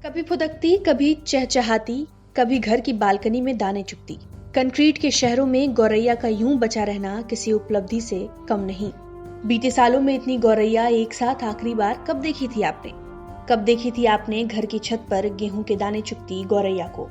कभी फुदकती, कभी चहचहाती, कभी घर की बालकनी में दाने चुगती। कंक्रीट के शहरों में गौरैया का यूं बचा रहना किसी उपलब्धि से कम नहीं। बीते सालों में इतनी गौरैया एक साथ आखिरी बार कब देखी थी आपने? कब देखी थी आपने घर की छत पर गेहूं के दाने चुगती गौरैया को?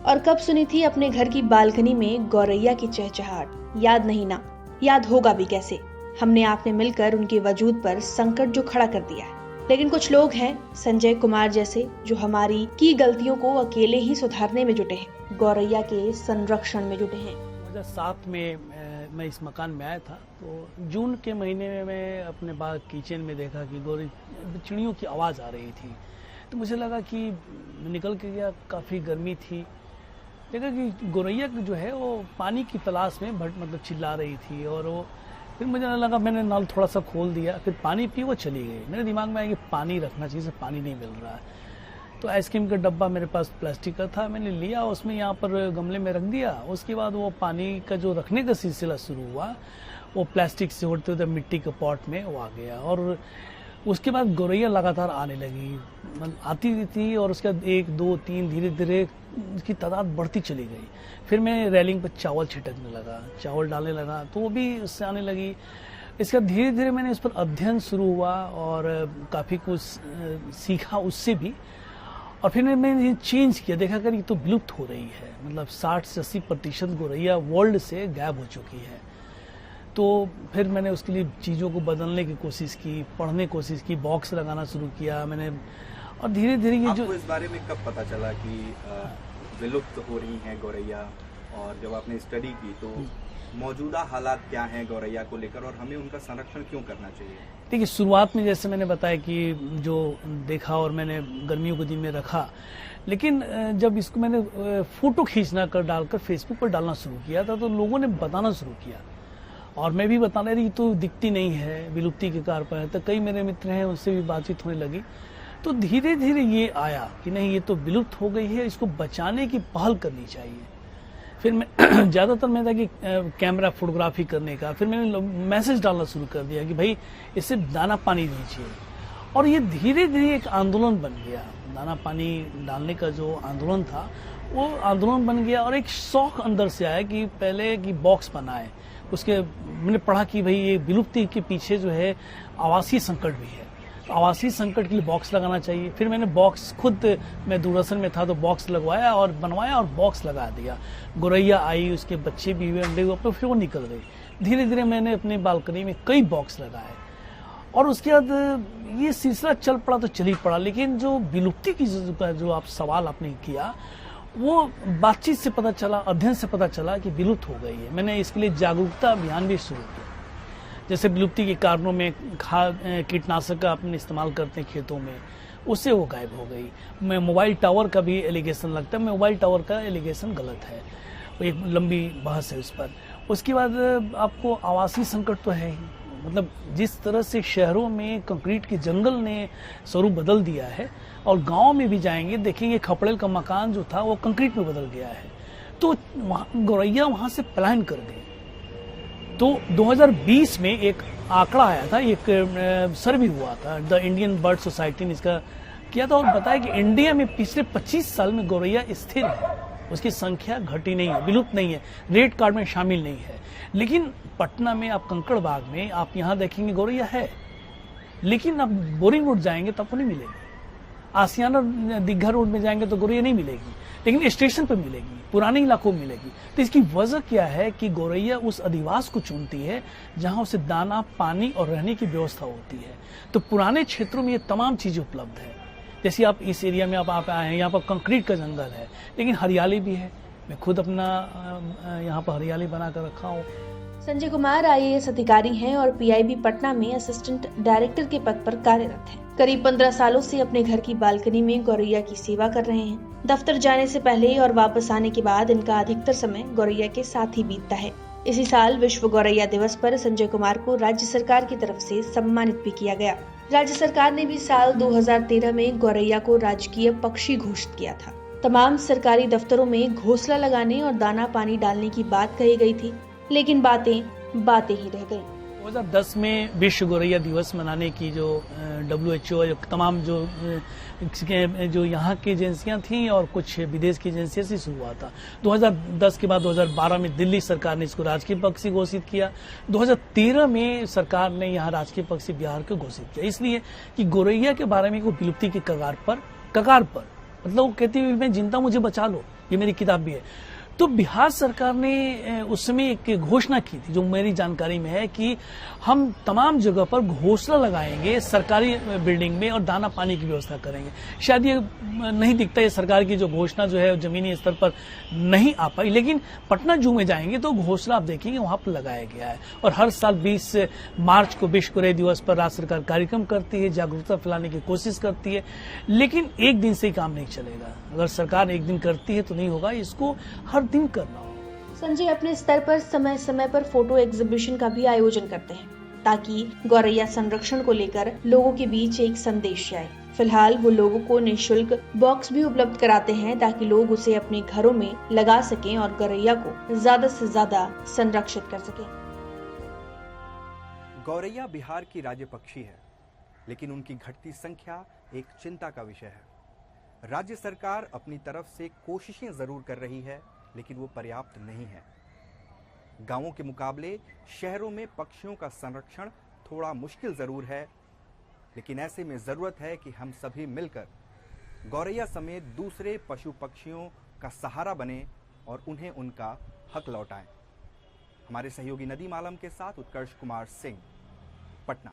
और कब सुनी थी अपने घर की बालकनी में गौरैया की चहचहाट? याद नहीं ना, याद होगा भी कैसे। हमने आपने मिलकर उनके वजूद पर संकट जो खड़ा कर दिया है। लेकिन कुछ लोग हैं, संजय कुमार जैसे, जो हमारी की गलतियों को अकेले ही सुधारने में जुटे हैं, गौरैया के संरक्षण में जुटे हैं। 2007 में मैं इस मकान में आया था, तो जून के महीने में मैं अपने बाग किचन में देखा कि चिड़ियों की आवाज़ आ रही थी। तो मुझे लगा कि निकल के गया, काफ़ी गर्मी थी, देखा कि गौरैया जो है वो पानी की तलाश में मतलब चिल्ला रही थी। और वो फिर मुझे लगा, मैंने नल थोड़ा सा खोल दिया, फिर पानी पी वो चली गई। मेरे दिमाग में आया कि पानी रखना चाहिए, पानी नहीं मिल रहा है। तो आइसक्रीम का डब्बा मेरे पास प्लास्टिक का था, मैंने लिया, उसमें यहाँ पर गमले में रख दिया। उसके बाद वो पानी का जो रखने का सिलसिला शुरू हुआ, वो प्लास्टिक से होते होते मिट्टी के पॉट में वो आ गया। और उसके बाद गौरैया लगातार आने लगी, मतलब आती थी, और उसके बाद 1, 2, 3 धीरे धीरे उसकी तादाद बढ़ती चली गई। फिर मैं रेलिंग पर चावल छिटकने लगा, चावल डालने लगा, तो वो भी उससे आने लगी। इसका धीरे धीरे मैंने इस पर अध्ययन शुरू हुआ और काफ़ी कुछ सीखा उससे भी। और फिर मैंने चेंज किया, देखा कर ये तो विलुप्त हो रही है, मतलब 60 से 80% गौरैया वर्ल्ड से गायब हो चुकी है। तो फिर मैंने उसके लिए चीज़ों को बदलने की कोशिश की, पढ़ने की कोशिश की, बॉक्स लगाना शुरू किया मैंने। और धीरे धीरे ये आपको इस बारे में कब पता चला कि विलुप्त हो रही हैं गौरैया, और जब आपने स्टडी की तो मौजूदा हालात क्या हैं गौरैया को लेकर, और हमें उनका संरक्षण क्यों करना चाहिए? देखिए, शुरुआत में जैसे मैंने बताया कि जो देखा और मैंने गर्मियों के दिन में रखा, लेकिन जब इसको मैंने फोटो खींचना कर डालकर फेसबुक पर डालना शुरू किया था, तो लोगों ने बताना शुरू किया, और मैं भी बताने रही तो दिखती नहीं है, विलुप्ति के कार पर है। तो कई मेरे मित्र हैं, उनसे भी बातचीत होने लगी। तो धीरे धीरे ये आया कि नहीं, ये तो विलुप्त हो गई है, इसको बचाने की पहल करनी चाहिए। फिर मैं ज़्यादातर मैं था कि कैमरा फोटोग्राफी करने का, फिर मैंने मैसेज डालना शुरू कर दिया कि भाई इसे दाना पानी दीजिए। और ये धीरे धीरे एक आंदोलन बन गया। दाना पानी डालने का जो आंदोलन था वो आंदोलन बन गया, और एक शौक अंदर से आया कि पहले कि बॉक्स बनाए। उसके मैंने पढ़ा कि भाई ये विलुप्ति के पीछे जो है आवासीय संकट भी है, तो आवासीय संकट के लिए बॉक्स लगाना चाहिए। फिर मैंने बॉक्स खुद, मैं दूरदर्शन में था तो बॉक्स लगवाया और बनवाया और बॉक्स लगा दिया। गौरैया आई, उसके बच्चे भी हुए, अंडे हुए, फिर वो निकल गई। धीरे धीरे मैंने अपनी बालकनी में कई बॉक्स लगाए, और उसके बाद ये सिलसिला चल पड़ा तो चल ही पड़ा। लेकिन जो विलुप्ति की जो आप सवाल आपने किया, वो बातचीत से पता चला, अध्ययन से पता चला कि विलुप्त हो गई है। मैंने इसके लिए जागरूकता अभियान भी शुरू किया। जैसे विलुप्ति के कारणों में खाद, कीटनाशक का अपने इस्तेमाल करते हैं खेतों में, उससे वो गायब हो गई। मैं मोबाइल टावर का भी एलिगेशन लगता है, मोबाइल टावर का एलिगेशन गलत है, वो एक लंबी बहस है उस पर। उसके बाद आपको आवासीय संकट तो है ही, मतलब जिस तरह से शहरों में कंक्रीट के जंगल ने स्वरूप बदल दिया है, और गांव में भी जाएंगे देखेंगे खपड़ेल का मकान जो था वो कंक्रीट में बदल गया है। तो गौरैया वहां से पलायन कर गई। तो 2020 में एक आंकड़ा आया था, एक सर्वे हुआ था, द इंडियन बर्ड सोसाइटी ने इसका किया था, और बताया कि इंडिया में पिछले 25 साल में गौरैया स्थिर है, उसकी संख्या घटी नहीं है, विलुप्त नहीं है, रेड कार्ड में शामिल नहीं है। लेकिन पटना में आप कंकड़ बाग में आप यहाँ देखेंगे गौरैया है, लेकिन आप बोरिंग रोड जाएंगे तब तो नहीं मिलेगी। आसियाना दीघा रोड में जाएंगे तो गौरैया नहीं मिलेगी, लेकिन स्टेशन पर मिलेगी, पुराने इलाकों में मिलेगी। तो इसकी वजह क्या है कि गौरैया उस अधिवास को चुनती है जहां उसे दाना, पानी और रहने की व्यवस्था होती है। तो पुराने क्षेत्रों में ये तमाम चीजें उपलब्ध है। जैसे आप इस एरिया में आप आए हैं, यहाँ पर कंक्रीट का जंगल है, लेकिन हरियाली भी है। मैं खुद अपना यहाँ पर हरियाली बना कर रखा हूँ। संजय कुमार IAS अधिकारी हैं और PIB पटना में असिस्टेंट डायरेक्टर के पद पर कार्यरत हैं। करीब 15 सालों से अपने घर की बालकनी में गौरैया की सेवा कर रहे हैं। दफ्तर जाने से पहले और वापस आने के बाद इनका अधिकतर समय गौरैया के साथ ही बीतता है। इसी साल विश्व गौरैया दिवस पर संजय कुमार को राज्य सरकार की तरफ से सम्मानित भी किया गया। राज्य सरकार ने भी साल 2013 में गौरैया को राजकीय पक्षी घोषित किया था। तमाम सरकारी दफ्तरों में घोंसला लगाने और दाना पानी डालने की बात कही गई थी, लेकिन बातें ही रह गईं। 2010 में विश्व गौरैया दिवस मनाने की जो WHO और तमाम जो यहाँ की एजेंसियां थीं और कुछ विदेश की एजेंसियों से शुरू हुआ था। 2010 के बाद 2012 में दिल्ली सरकार ने इसको राजकीय पक्षी घोषित किया। 2013 में सरकार ने यहाँ राजकीय पक्षी बिहार को घोषित किया, इसलिए कि गौरैया के बारे में को विलुप्ति की कगार पर मतलब वो कहती हुई मैं जिंदा, मुझे बचा लो, ये मेरी किताब भी है। तो बिहार सरकार ने उस समय एक घोषणा की थी, जो मेरी जानकारी में है, कि हम तमाम जगह पर घोंसला लगाएंगे सरकारी बिल्डिंग में और दाना पानी की व्यवस्था करेंगे। शायद ये नहीं दिखता, ये सरकार की जो घोषणा जो है जमीनी स्तर पर नहीं आ पाई, लेकिन पटना जू में जाएंगे तो घोंसला आप देखेंगे वहां पर लगाया गया है। और हर साल 20 मार्च को विश्व गौरैया दिवस पर राज्य सरकार कार्यक्रम करती है, जागरूकता फैलाने की कोशिश करती है, लेकिन एक दिन से ही काम नहीं चलेगा। अगर सरकार एक दिन करती है तो नहीं होगा, इसको हर दिन करना हो। संजय अपने स्तर पर समय समय पर फोटो एग्जीबिशन का भी आयोजन करते हैं, ताकि गौरैया संरक्षण को लेकर लोगों के बीच एक संदेश जाए। फिलहाल वो लोगों को निःशुल्क बॉक्स भी उपलब्ध कराते हैं, ताकि लोग उसे अपने घरों में लगा सकें और गौरैया को ज्यादा से ज्यादा संरक्षित कर सकें। गौरैया बिहार की राज्य पक्षी है, लेकिन उनकी घटती संख्या एक चिंता का विषय है। राज्य सरकार अपनी तरफ से कोशिशें जरूर कर रही है, लेकिन वो पर्याप्त नहीं है। गांवों के मुकाबले शहरों में पक्षियों का संरक्षण थोड़ा मुश्किल जरूर है, लेकिन ऐसे में जरूरत है कि हम सभी मिलकर गौरैया समेत दूसरे पशु पक्षियों का सहारा बने और उन्हें उनका हक लौटाएं। हमारे सहयोगी नदीम आलम के साथ उत्कर्ष कुमार सिंह, पटना।